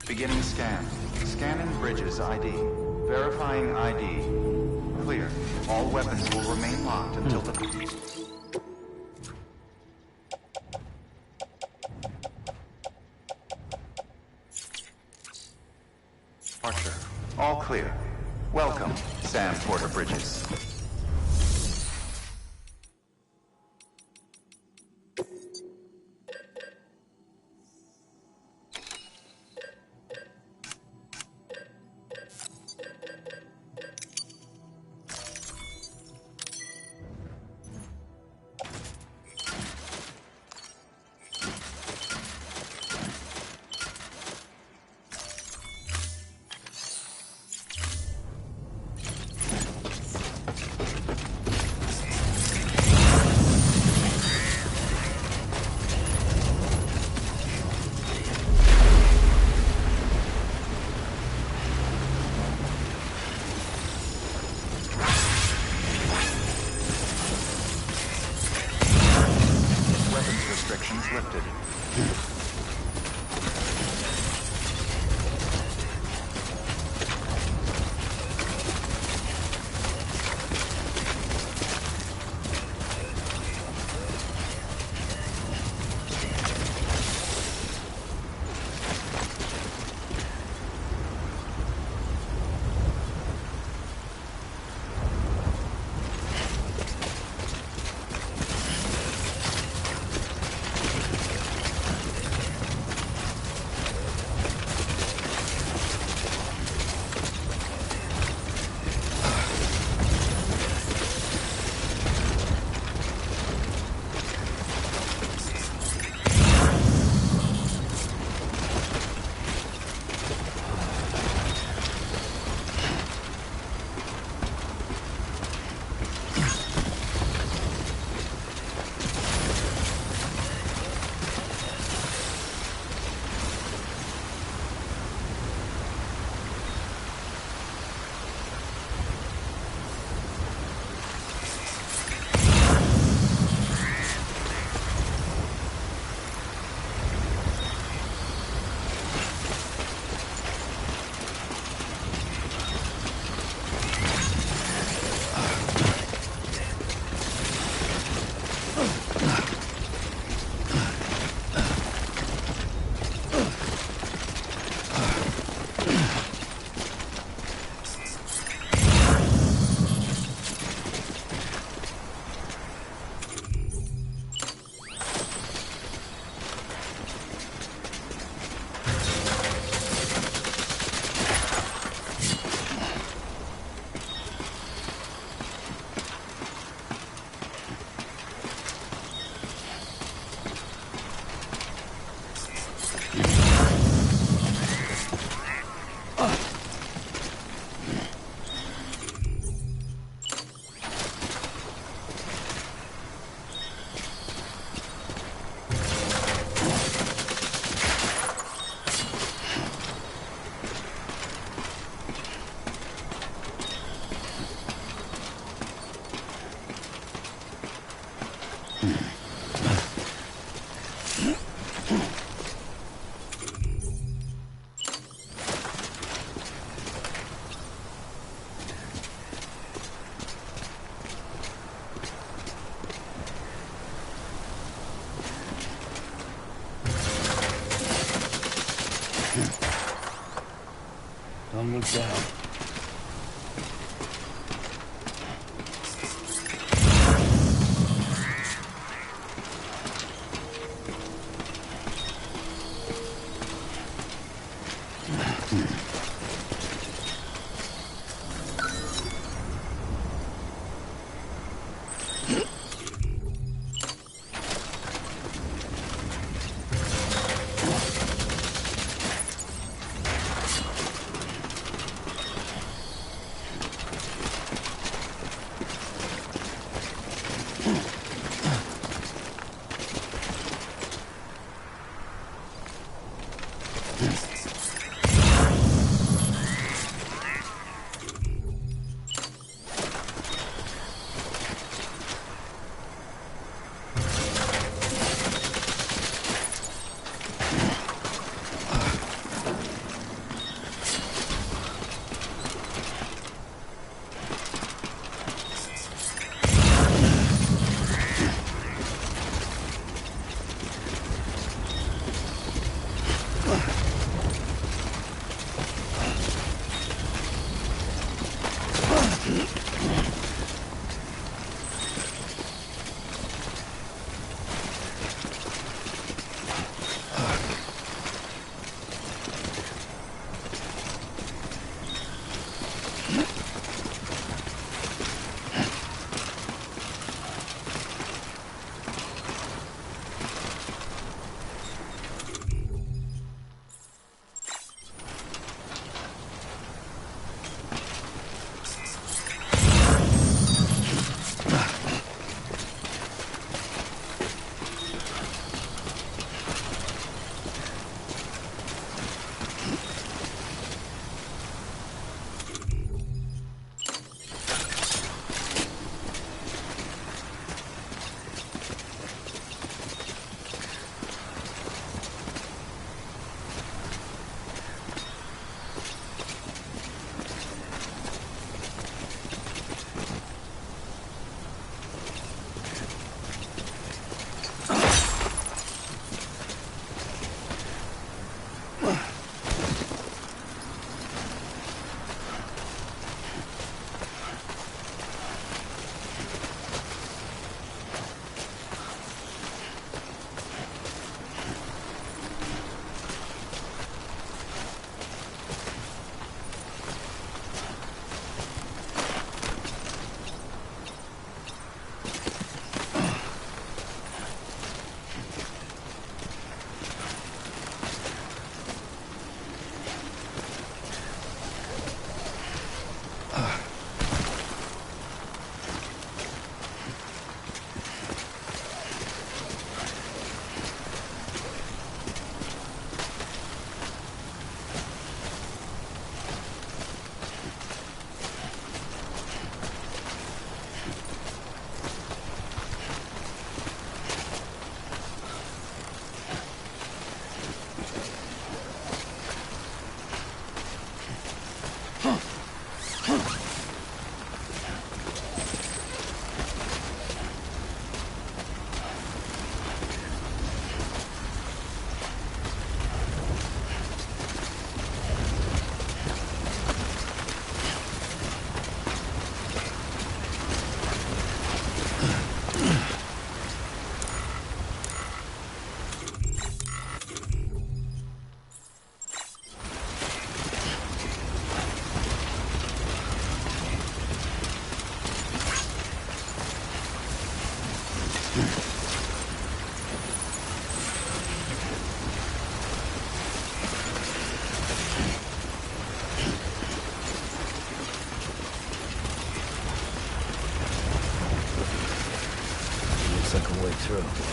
Beginning scan. Scanning bridges ID. Verifying ID. Clear. All weapons will remain locked until the... Departure. All clear. Welcome, Sam Porter Bridges. Restrictions lifted. Don't look down. through.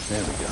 There we go.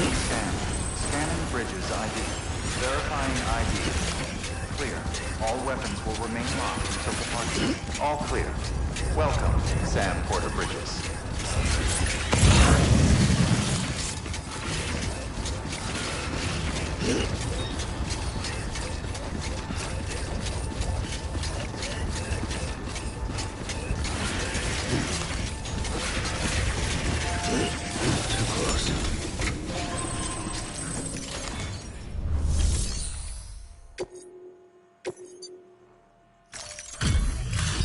Scan. Scanning bridges ID. Verifying ID. Clear. All weapons will remain locked until departure. All clear. Welcome, Sam Porter Bridges. Too close.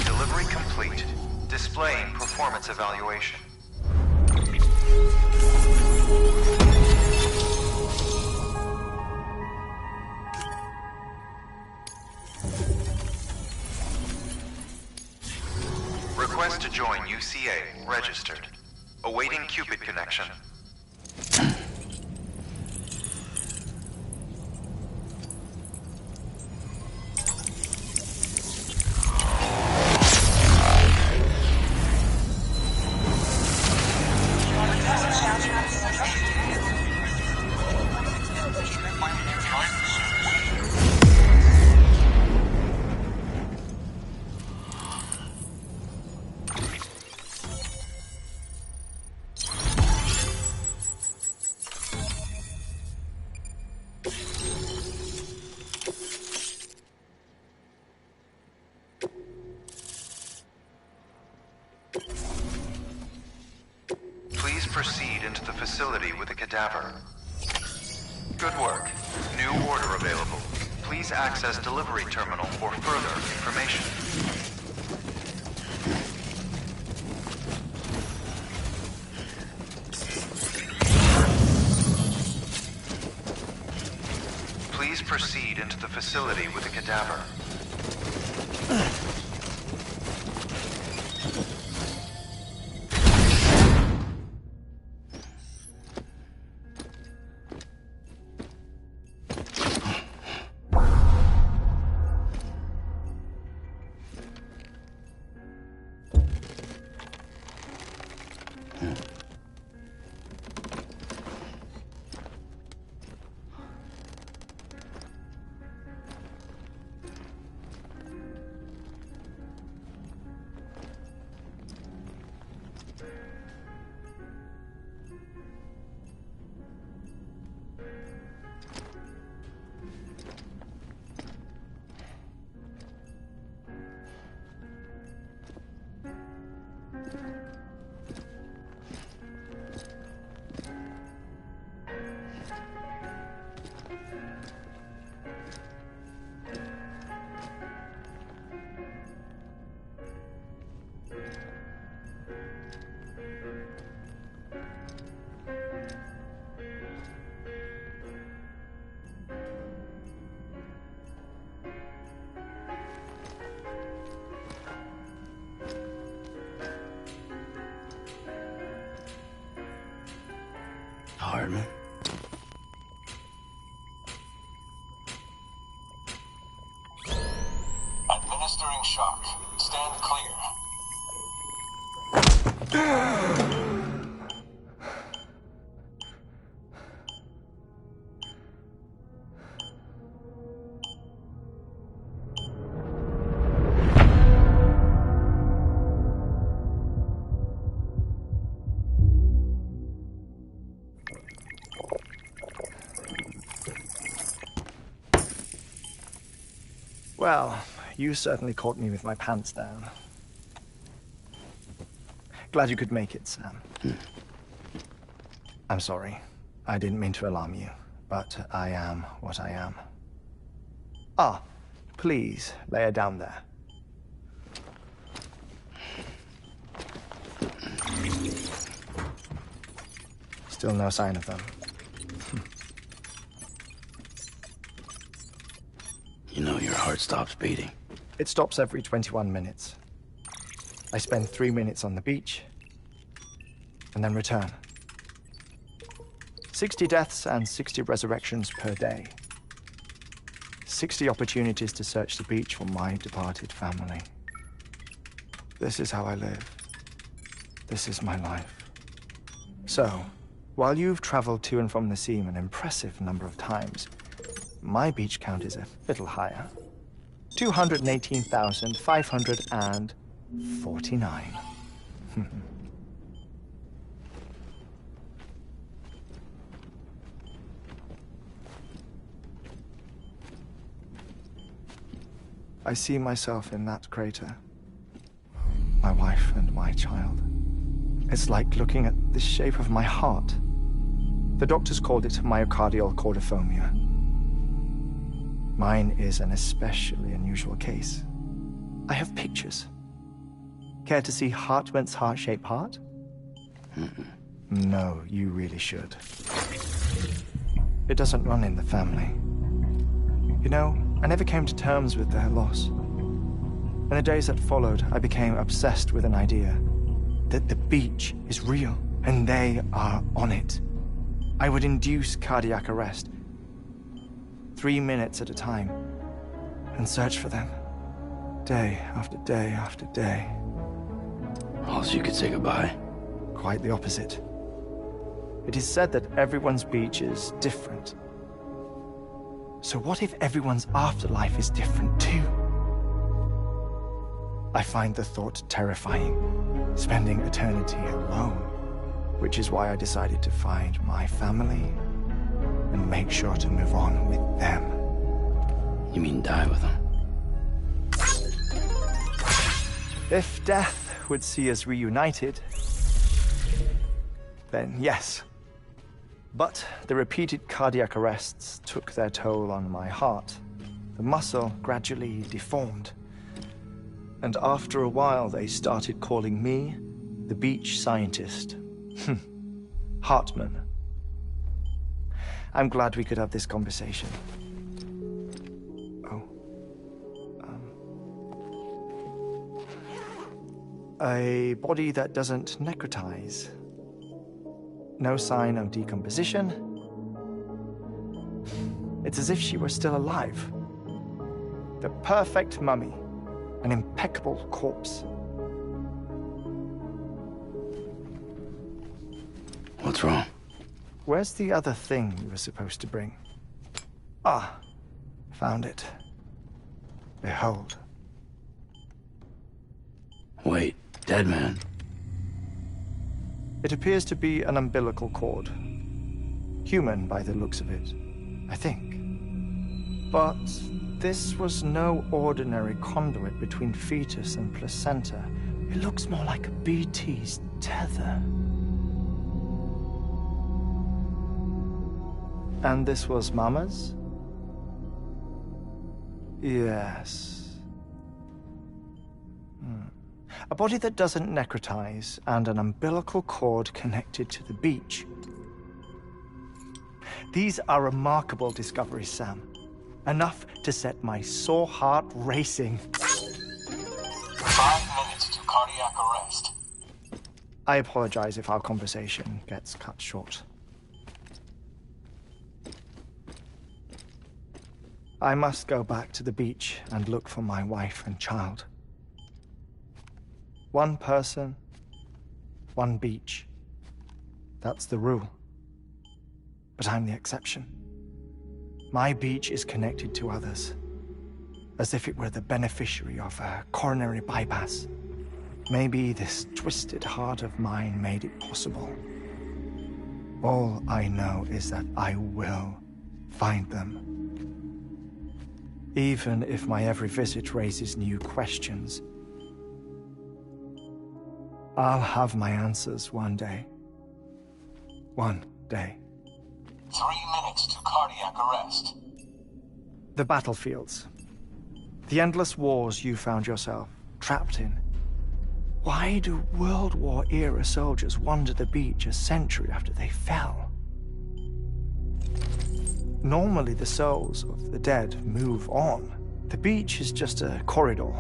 Delivery complete. Displaying performance evaluation. Request to join UCA. Registered. Awaiting Cupid connection. Please proceed into the facility with a cadaver. Good work. New order available. Please access delivery terminal for further information. Please proceed into the facility with a cadaver. Hardman. Administering shock. Stand clear. Well, you certainly caught me with my pants down. Glad you could make it, Sam. I'm sorry. I didn't mean to alarm you, but I am what I am. Ah, please, lay her down there. Still no sign of them. You know your heart stops beating. It stops every 21 minutes. I spend 3 minutes on the beach, and then return. 60 deaths and 60 resurrections per day. 60 opportunities to search the beach for my departed family. This is how I live. This is my life. So, While you've traveled to and from the seam an impressive number of times, my beach count is a little higher. 218,549. I see myself in that crater. My wife and my child. It's like looking at the shape of my heart. The doctors called it myocardial cordiformia. Mine is an especially unusual case. I have pictures. Care to see Hartman's heart-shaped heart? No, you really should. It doesn't run in the family. You know, I never came to terms with their loss. In the days that followed, I became obsessed with an idea that the beach is real, and they are on it. I would induce cardiac arrest, 3 minutes at a time, and search for them, day after day after day. Also, you could say goodbye. Quite the opposite. It is said that everyone's beach is different. So what if everyone's afterlife is different too? I find the thought terrifying, spending eternity alone, which is why I decided to find my family and make sure to move on with them. You mean die with them? If death would see us reunited, then yes. But the repeated cardiac arrests took their toll on my heart. The muscle gradually deformed. And after a while, they started calling me the beach scientist. Hartman. I'm glad we could have this conversation. Oh. A body that doesn't necrotize. No sign of decomposition. It's as if she were still alive. The perfect mummy. An impeccable corpse. What's wrong? Where's the other thing you were supposed to bring? Ah, found it. Behold. Wait, dead man. It appears to be an umbilical cord. Human by the looks of it, I think. But this was no ordinary conduit between fetus and placenta. It looks more like a BT's tether. And this was Mama's? Yes. A body that doesn't necrotize and an umbilical cord connected to the beach. These are remarkable discoveries, Sam. Enough to set my sore heart racing. 5 minutes to cardiac arrest. I apologize if our conversation gets cut short. I must go back to the beach and look for my wife and child. One person, one beach. That's the rule. But I'm the exception. My beach is connected to others, as if it were the beneficiary of a coronary bypass. Maybe this twisted heart of mine made it possible. All I know is that I will find them. Even if my every visit raises new questions, I'll have my answers one day. One day. 3 minutes to cardiac arrest. The battlefields. The endless wars you found yourself trapped in. Why do World War-era soldiers wander the beach a century after they fell? Normally, the souls of the dead move on. The beach is just a corridor,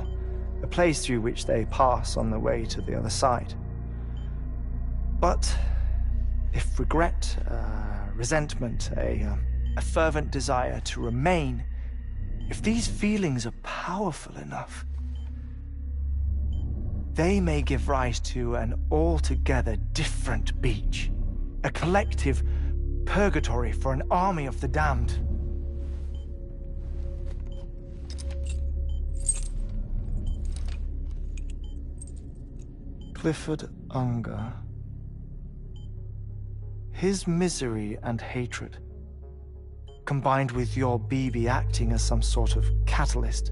a place through which they pass on the way to the other side. But if regret, resentment, a fervent desire to remain, if these feelings are powerful enough, they may give rise to an altogether different beach. A collective purgatory for an army of the damned. Clifford Unger. His misery and hatred, combined with your BB acting as some sort of catalyst,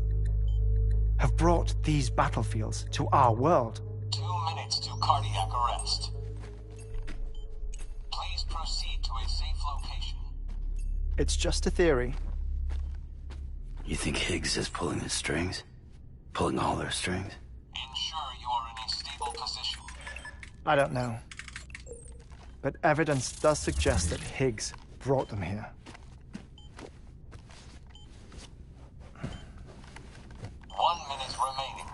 have brought these battlefields to our world. 2 minutes to cardiac arrest. Please proceed to a safe location. It's just a theory. You think Higgs is pulling the strings? Pulling all their strings? Ensure you are in a stable position. I don't know. But evidence does suggest that Higgs brought them here. 1 minute remaining.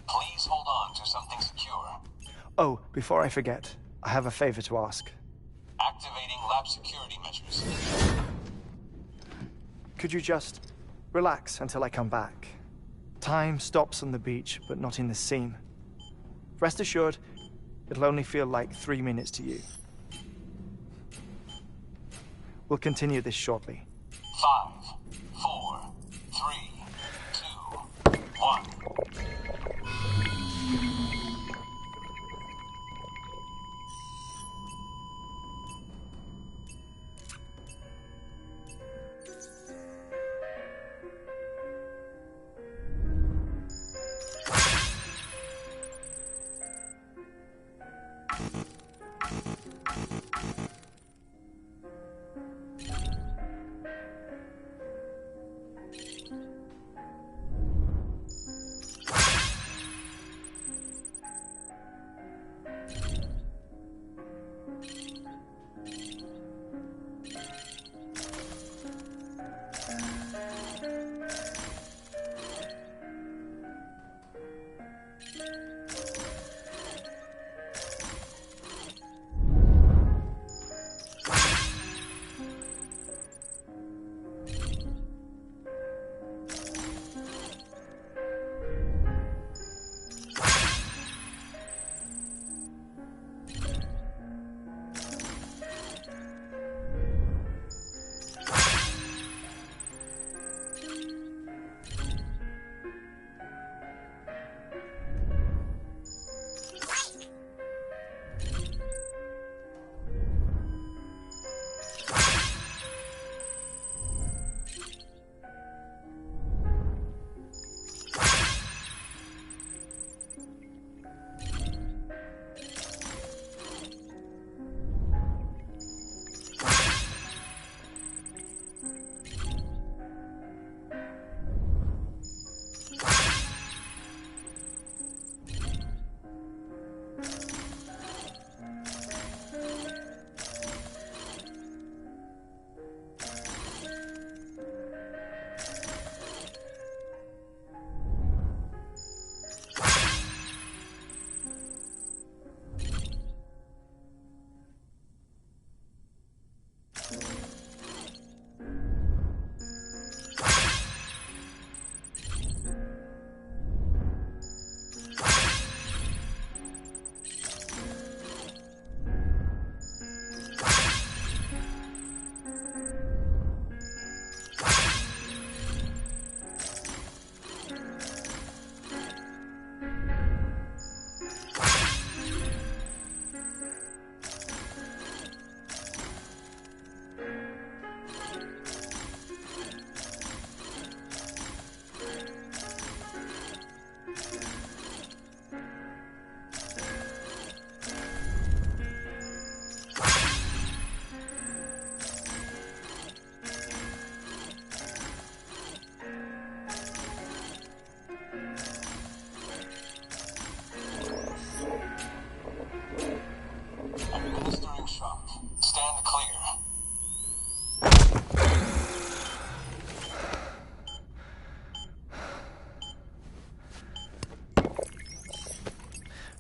Please hold on to something secure. Oh, before I forget, I have a favor to ask. Activating lab security measures. Could you just relax until I come back? Time stops on the beach, but not in the scene. Rest assured, it'll only feel like 3 minutes to you. We'll continue this shortly. 5, 4, 3, 2, 1.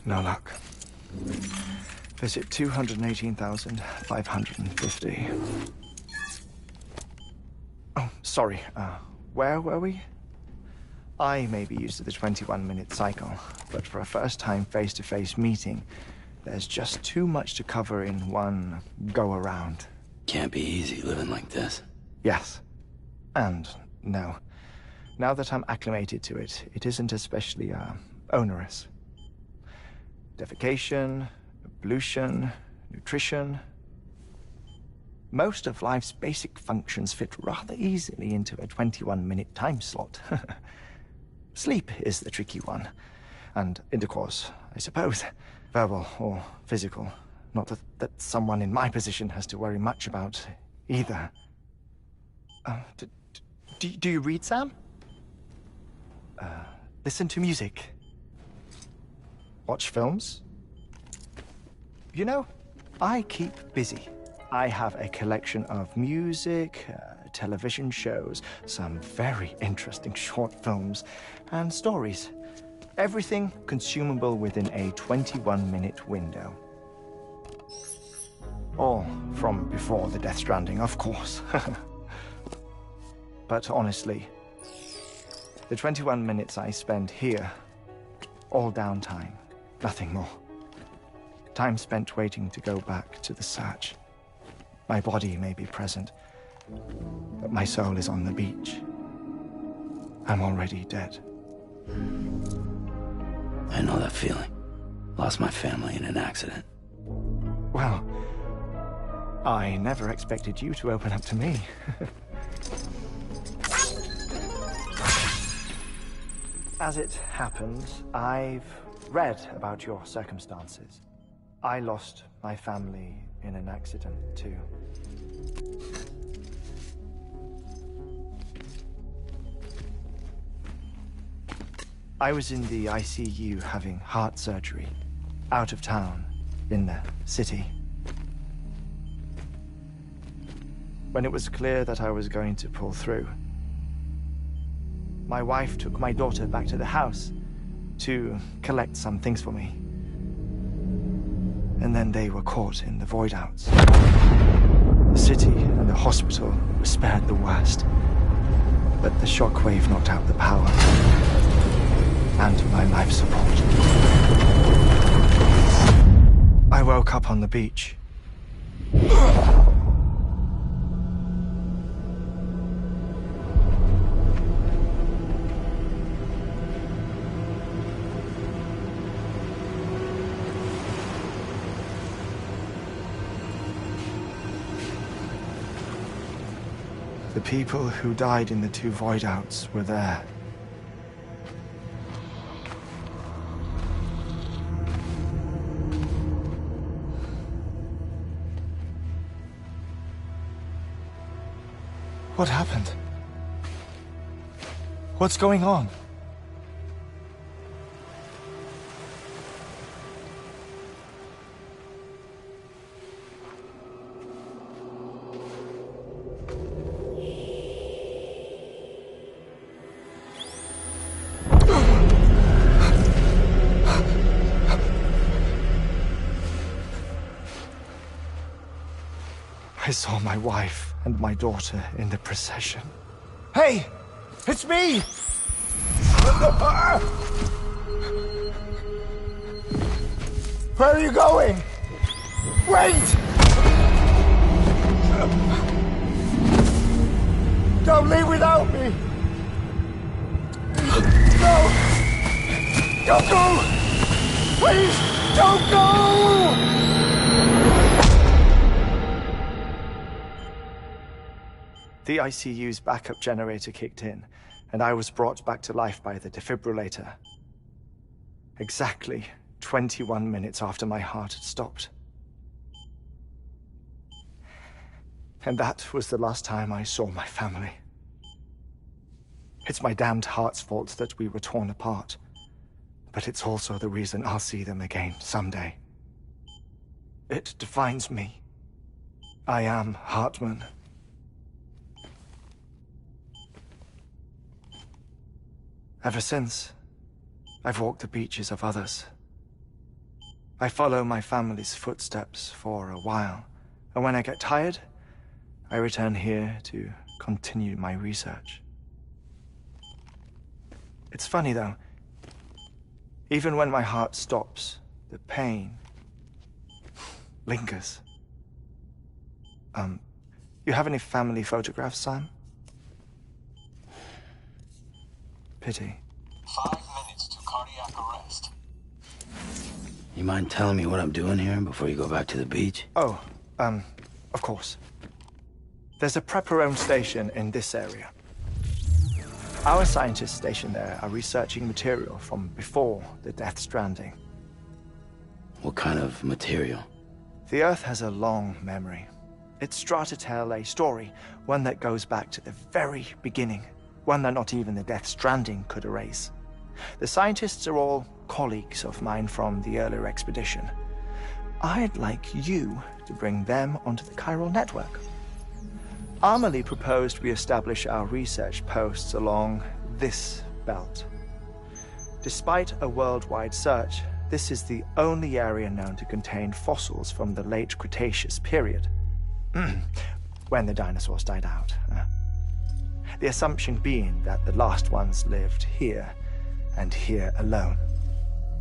No luck. Visit 218,550. Oh, sorry. Where were we? I may be used to the 21-minute cycle, but for a first-time face-to-face meeting, There's just too much to cover in one go-around. Can't be easy living like this. Yes. And no. Now that I'm acclimated to it, it isn't especially, onerous. Defecation, pollution, nutrition. Most of life's basic functions fit rather easily into a 21-minute time slot. Sleep is the tricky one. And intercourse, I suppose. Verbal or physical. Not that someone in my position has to worry much about either. Do you read, Sam? Listen to music. Watch films. You know, I keep busy. I have a collection of music, television shows, some very interesting short films, and stories. Everything consumable within a 21-minute window. All from before the Death Stranding, of course. But honestly, the 21 minutes I spend here, all downtime, nothing more. Time spent waiting to go back to the search. My body may be present, but my soul is on the beach. I'm already dead. I know that feeling. Lost my family in an accident. Well, I never expected you to open up to me. As it happens, I've read about your circumstances. I lost my family in an accident, too. I was in the ICU having heart surgery, out of town, in the city. When it was clear that I was going to pull through, my wife took my daughter back to the house to collect some things for me. And then they were caught in the void-outs. The city and the hospital were spared the worst, but the shockwave knocked out the power and my life support. I woke up on the beach. The people who died in the two void-outs were there. What happened? What's going on? I saw my wife and my daughter in the procession. Hey! It's me! Where are you going? Wait! Don't leave without me! No! Don't go! Please, don't go! The ICU's backup generator kicked in, and I was brought back to life by the defibrillator. Exactly 21 minutes after my heart had stopped. And that was the last time I saw my family. It's my damned heart's fault that we were torn apart, but it's also the reason I'll see them again someday. It defines me. I am Hartman. Ever since, I've walked the beaches of others. I follow my family's footsteps for a while, and when I get tired, I return here to continue my research. It's funny though, even when my heart stops, the pain lingers. You have any family photographs, Sam? Pity. 5 minutes to cardiac arrest. You mind telling me what I'm doing here before you go back to the beach? Oh, of course. There's a prep-your-own station in this area. Our scientists stationed there are researching material from before the Death Stranding. What kind of material? The Earth has a long memory. It's trying to tell a story, one that goes back to the very beginning, one that not even the Death Stranding could erase. The scientists are all colleagues of mine from the earlier expedition. I'd like you to bring them onto the chiral network. Amelie proposed we establish our research posts along this belt. Despite a worldwide search, this is the only area known to contain fossils from the late Cretaceous period, when the dinosaurs died out. The assumption being that the last ones lived here, and here alone.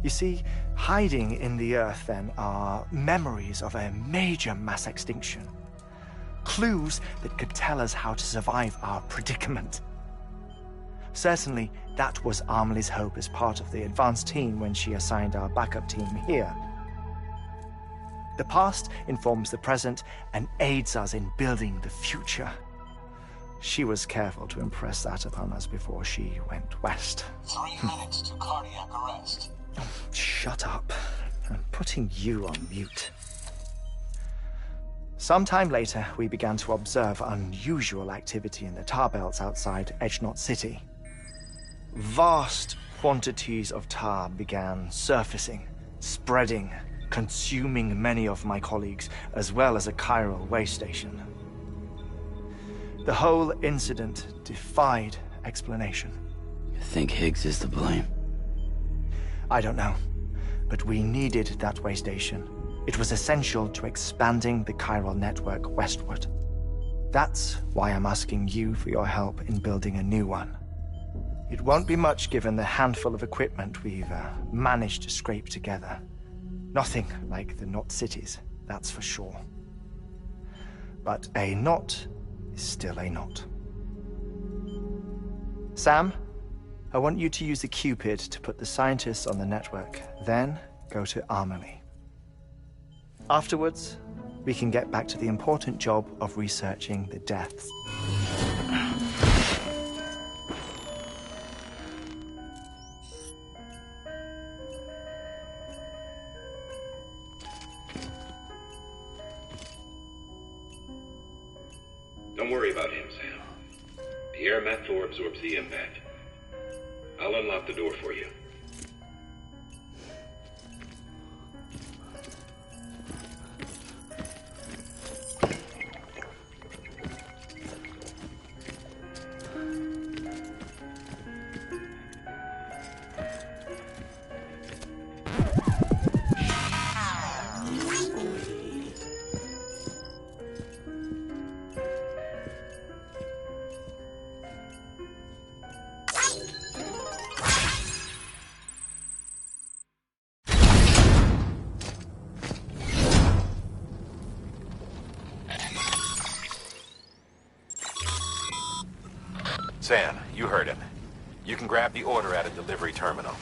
You see, hiding in the Earth, then, are memories of a major mass extinction. Clues that could tell us how to survive our predicament. Certainly, that was Amelie's hope as part of the advanced team when she assigned our backup team here. The past informs the present and aids us in building the future. She was careful to impress that upon us before she went west. 3 minutes to cardiac arrest. Shut up. I'm putting you on mute. Sometime later, we began to observe unusual activity in the tar belts outside Edgenot City. Vast quantities of tar began surfacing, spreading, consuming many of my colleagues, as well as a chiral way station. The whole incident defied explanation. You think Higgs is to blame? I don't know, but we needed that way station. It was essential to expanding the chiral network westward. That's why I'm asking you for your help in building a new one. It won't be much given the handful of equipment we've managed to scrape together. Nothing like the knot cities, that's for sure. But a knot is still a knot. Sam, I want you to use the Cupid to put the scientists on the network, then go to Amelie. Afterwards, we can get back to the important job of researching the deaths. Don't worry about him, Sam. The air mat floor absorbs the impact. I'll unlock the door for you. Sam, you heard him. You can grab the order at a delivery terminal.